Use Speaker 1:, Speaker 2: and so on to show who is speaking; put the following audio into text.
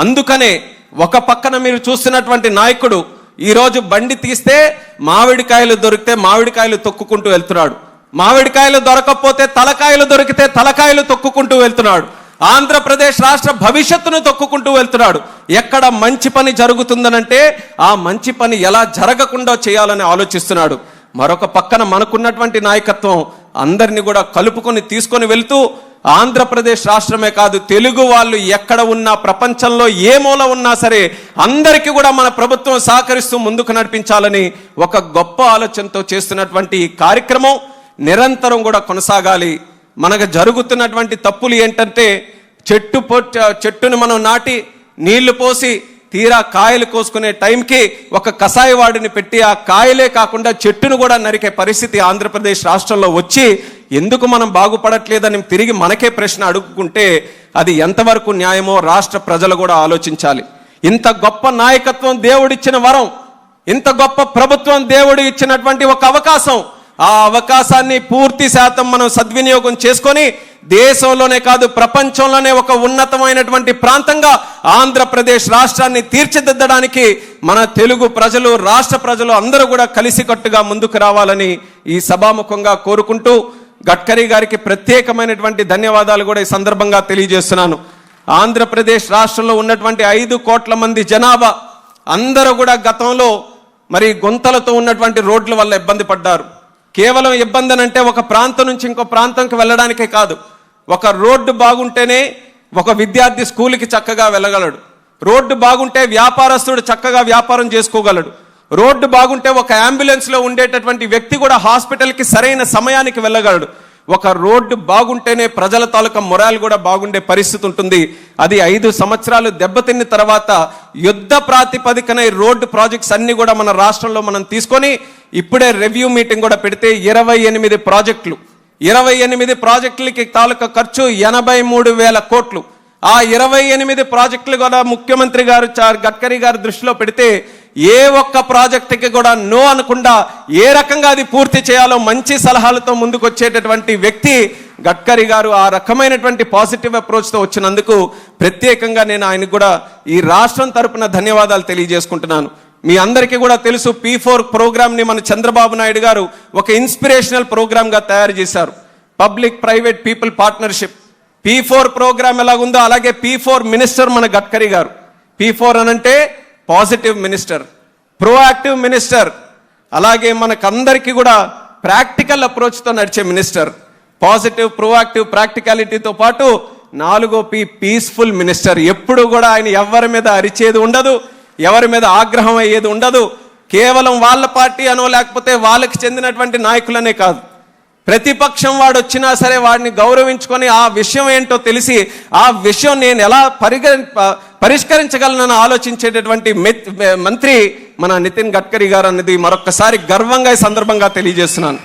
Speaker 1: అందుకనే ఒక పక్కన మీరు చూస్తున్నటువంటి నాయకుడు ఈరోజు బండి తీస్తే మామిడికాయలు దొరికితే మామిడికాయలు తొక్కుకుంటూ వెళ్తున్నాడు, మామిడికాయలు దొరకకపోతే తలకాయలు దొరికితే తలకాయలు తొక్కుకుంటూ వెళ్తున్నాడు, ఆంధ్రప్రదేశ్ రాష్ట్ర భవిష్యత్తును తొక్కుకుంటూ వెళ్తున్నాడు. ఎక్కడ మంచి పని జరుగుతుందనంటే ఆ మంచి పని ఎలా జరగకుండా చేయాలని ఆలోచిస్తున్నాడు. మరొక పక్కన మనకున్నటువంటి నాయకత్వం అందరినీ కూడా కలుపుకొని తీసుకొని వెళ్తూ ఆంధ్రప్రదేశ్ రాష్ట్రమే కాదు, తెలుగు వాళ్ళు ఎక్కడ ఉన్నా, ప్రపంచంలో ఏ మూల ఉన్నా సరే అందరికీ కూడా మన ప్రభుత్వం సహకరిస్తూ ముందుకు నడిపించాలని ఒక గొప్ప ఆలోచనతో చేస్తున్నటువంటి ఈ కార్యక్రమం నిరంతరం కూడా కొనసాగాలి. మనకు జరుగుతున్నటువంటి తప్పులు ఏంటంటే చెట్టును మనం నాటి నీళ్లు పోసి తీరా కాయలు కోసుకునే టైంకి ఒక కషాయవాడిని పెట్టి ఆ కాయలే కాకుండా చెట్టును కూడా నరికే పరిస్థితి ఆంధ్రప్రదేశ్ రాష్ట్రంలో వచ్చి ఎందుకు మనం బాగుపడట్లేదని తిరిగి మనకే ప్రశ్న అడుగుకుంటే అది ఎంతవరకు న్యాయమో రాష్ట్ర ప్రజలు కూడా ఆలోచించాలి. ఇంత గొప్ప నాయకత్వం దేవుడిచ్చిన వరం, ఇంత గొప్ప ప్రభుత్వం దేవుడు ఇచ్చినటువంటి ఒక అవకాశం, ఆ అవకాశాన్ని పూర్తి శాతం మనం సద్వినియోగం చేసుకొని దేశంలోనే కాదు ప్రపంచంలోనే ఒక ఉన్నతమైనటువంటి ప్రాంతంగా ఆంధ్రప్రదేశ్ రాష్ట్రాన్ని తీర్చిదిద్దడానికి మన తెలుగు ప్రజలు, రాష్ట్ర ప్రజలు అందరూ కూడా కలిసికట్టుగా ముందుకు రావాలని ఈ సభాముఖంగా కోరుకుంటూ గడ్కరీ గారికి ప్రత్యేకమైనటువంటి ధన్యవాదాలు కూడా ఈ సందర్భంగా తెలియజేస్తున్నాను. ఆంధ్రప్రదేశ్ రాష్ట్రంలో ఉన్నటువంటి 5 కోట్ల మంది జనాభా అందరూ కూడా గతంలో మరి గుంతలతో ఉన్నటువంటి రోడ్ల వల్ల ఇబ్బంది పడ్డారు. కేవలం ఇబ్బంది అంటే ఒక ప్రాంతం నుంచి ఇంకో ప్రాంతంకి వెళ్ళడానికే కాదు, ఒక రోడ్డు బాగుంటేనే ఒక విద్యార్థి స్కూల్కి చక్కగా వెళ్ళగలడు, రోడ్డు బాగుంటే వ్యాపారస్తుడు చక్కగా వ్యాపారం చేసుకోగలడు, రోడ్డు బాగుంటే ఒక అంబులెన్స్లో ఉండేటటువంటి వ్యక్తి కూడా హాస్పిటల్కి సరైన సమయానికి వెళ్ళగలడు. ఒక రోడ్డు బాగుంటేనే ప్రజల తాలూకా మొరాల్ కూడా బాగుండే పరిస్థితి ఉంటుంది. అది 5 సంవత్సరాలు దెబ్బతిన్న తర్వాత యుద్ధ ప్రాతిపదికన రోడ్డు ప్రాజెక్ట్స్ అన్ని కూడా మన రాష్ట్రంలో మనం తీసుకొని ఇప్పుడే రివ్యూ మీటింగ్ కూడా పెడితే 28 ప్రాజెక్టులు, 28 ప్రాజెక్టులకి తాలూకా ఖర్చు 83,000 కోట్లు. ఆ 28 ప్రాజెక్టులు కూడా ముఖ్యమంత్రి గారు గడ్కరీ గారు దృష్టిలో పెడితే ఏ ఒక్క ప్రాజెక్టుకి కూడా నో అనకుండా ఏ రకంగా అది పూర్తి చేయాలో మంచి సలహాలతో ముందుకు వచ్చేటటువంటి వ్యక్తి గడ్కరీ గారు. ఆ రకమైనటువంటి పాజిటివ్ అప్రోచ్తో వచ్చినందుకు ప్రత్యేకంగా నేను ఆయనకు కూడా ఈ రాష్ట్రం తరపున ధన్యవాదాలు తెలియజేసుకుంటున్నాను. మీ అందరికీ కూడా తెలుసు, P4 ప్రోగ్రామ్ని మన చంద్రబాబు నాయుడు గారు ఒక ఇన్స్పిరేషనల్ ప్రోగ్రామ్గా తయారు చేశారు. Public private people partnership. P4 programme ఎలాగుందో అలాగే P4 మినిస్టర్ మన గడ్కరీ గారు. P4 అనంటే పాజిటివ్ మినిస్టర్, ప్రోయాక్టివ్ మినిస్టర్, అలాగే మనకందరికీ కూడా ప్రాక్టికల్ అప్రోచ్తో నడిచే మినిస్టర్. పాజిటివ్, ప్రోయాక్టివ్, ప్రాక్టికాలిటీతో పాటు 4వ P పీస్ఫుల్ మినిస్టర్. ఎప్పుడు కూడా ఆయన ఎవరి మీద అరిచేది ఉండదు, ఎవరి మీద ఆగ్రహం అయ్యేది ఉండదు. కేవలం వాళ్ళ పార్టీ అనో లేకపోతే వాళ్ళకి చెందినటువంటి నాయకులనే కాదు, ప్రతిపక్షం వాడు వచ్చినా సరే వాడిని గౌరవించుకొని ఆ విషయం ఏంటో తెలిసి ఆ విషయం నేను ఎలా పరిష్కరించగలనని ఆలోచించేటటువంటి మంత్రి మన నితిన్ గడ్కరీ గారు అన్నది మరొకసారి గర్వంగా ఈ సందర్భంగా తెలియజేస్తున్నాను.